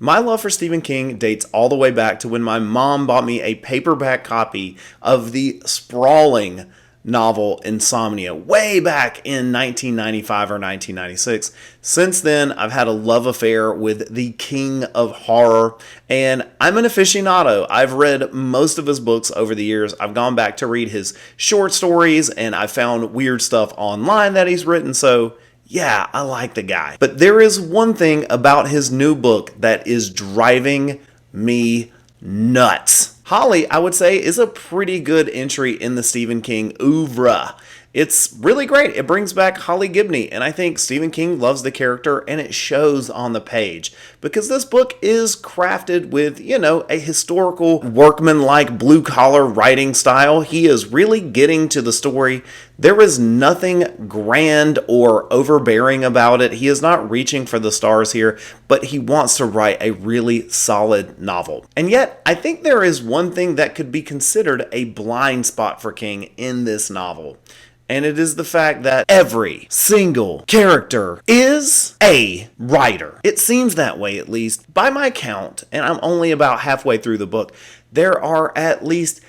My love for Stephen King dates all the way back to when my mom bought me a paperback copy of the sprawling novel Insomnia way back in 1995 or 1996. Since then, I've had a love affair with the king of horror, and I'm an aficionado. I've read most of his books over the years. I've gone back to read his short stories, and I found weird stuff online that he's written, so yeah, I like the guy. But there is one thing about his new book that is driving me nuts. Holly, I would say, is a pretty good entry in the Stephen King oeuvre. It's really great. It brings back Holly Gibney, and I think Stephen King loves the character, and it shows on the page. Because this book is crafted with, a historical, workman-like, blue-collar writing style. He is really getting to the story. There is nothing grand or overbearing about it. He is not reaching for the stars here, but he wants to write a really solid novel. And yet, I think there is one thing that could be considered a blind spot for King in this novel. And it is the fact that every single character is a writer. It seems that way, at least. By my count, and I'm only about halfway through the book, there are at least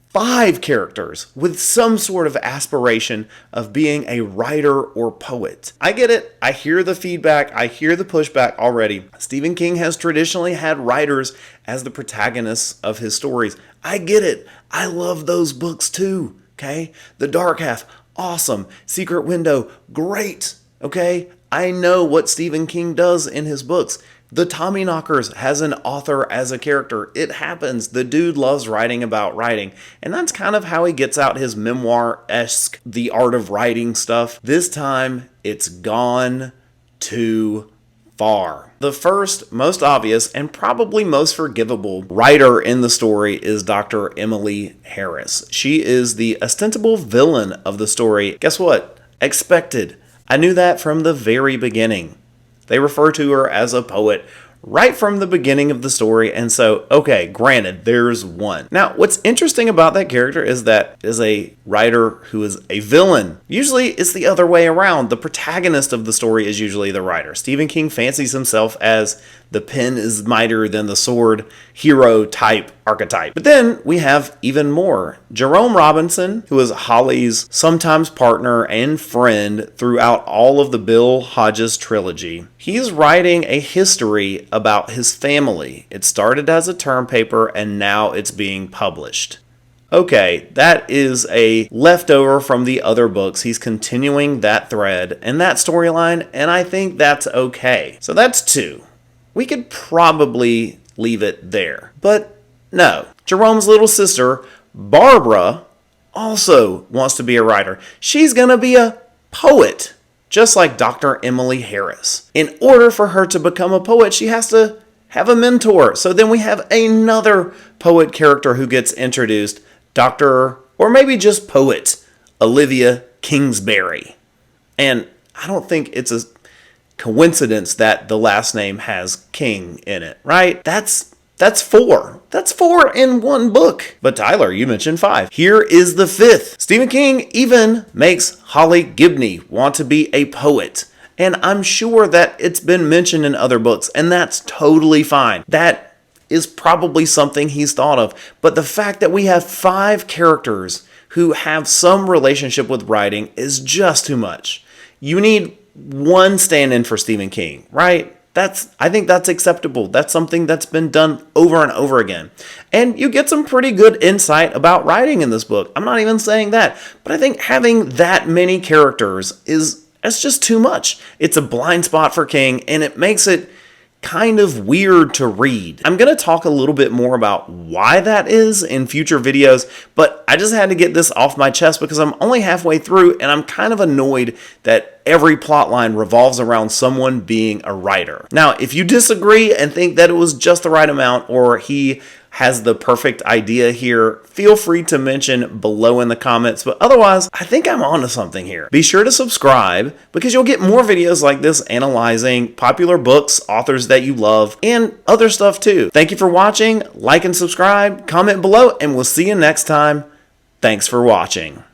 5 characters with some sort of aspiration of being a writer or poet. I get it. I hear the feedback. I hear the pushback already. Stephen King has traditionally had writers as the protagonists of his stories. I get it. I love those books too. Okay? The Dark Half, awesome. Secret Window, great. Okay? I know what Stephen King does in his books. The Tommyknockers has an author as a character. It happens. The dude loves writing about writing. And that's kind of how he gets out his memoir-esque, the art of writing stuff. This time, it's gone too far. The first, most obvious, and probably most forgivable writer in the story is Dr. Emily Harris. She is the ostensible villain of the story. Guess what? Expected. I knew that from the very beginning. They refer to her as a poet right from the beginning of the story, and so, okay, granted, there's one. Now, what's interesting about that character is that is a writer who is a villain. Usually, it's the other way around. The protagonist of the story is usually the writer. Stephen King fancies himself as the pen is mightier than the sword hero type archetype. But then we have even more. Jerome Robinson, who is Holly's sometimes partner and friend throughout all of the Bill Hodges trilogy, he's writing a history about his family. It started as a term paper and now it's being published. Okay, that is a leftover from the other books. He's continuing that thread and that storyline, and I think that's okay. So that's 2. We could probably leave it there. But no. Jerome's little sister, Barbara, also wants to be a writer. She's going to be a poet, just like Dr. Emily Harris. In order for her to become a poet, she has to have a mentor. So then we have another poet character who gets introduced, Dr. or maybe just poet, Olivia Kingsbury. And I don't think it's a coincidence that the last name has King in it, right? That's 4. That's 4 in one book. But Tyler, you mentioned 5. Here is the 5th. Stephen King even makes Holly Gibney want to be a poet. And I'm sure that it's been mentioned in other books, and that's totally fine. That is probably something he's thought of. But the fact that we have 5 characters who have some relationship with writing is just too much. You need one stand-in for Stephen King, right? I think that's acceptable. That's something that's been done over and over again. And you get some pretty good insight about writing in this book. I'm not even saying that. But I think having that many characters that's just too much. It's a blind spot for King, and it makes it kind of weird to read. I'm going to talk a little bit more about why that is in future videos, but I just had to get this off my chest because I'm only halfway through and I'm kind of annoyed that every plot line revolves around someone being a writer. Now, if you disagree and think that it was just the right amount or he has the perfect idea here, feel free to mention below in the comments. But otherwise, I think I'm onto something here. Be sure to subscribe because you'll get more videos like this analyzing popular books, authors that you love, and other stuff too. Thank you for watching. Like and subscribe, comment below, and we'll see you next time. Thanks for watching.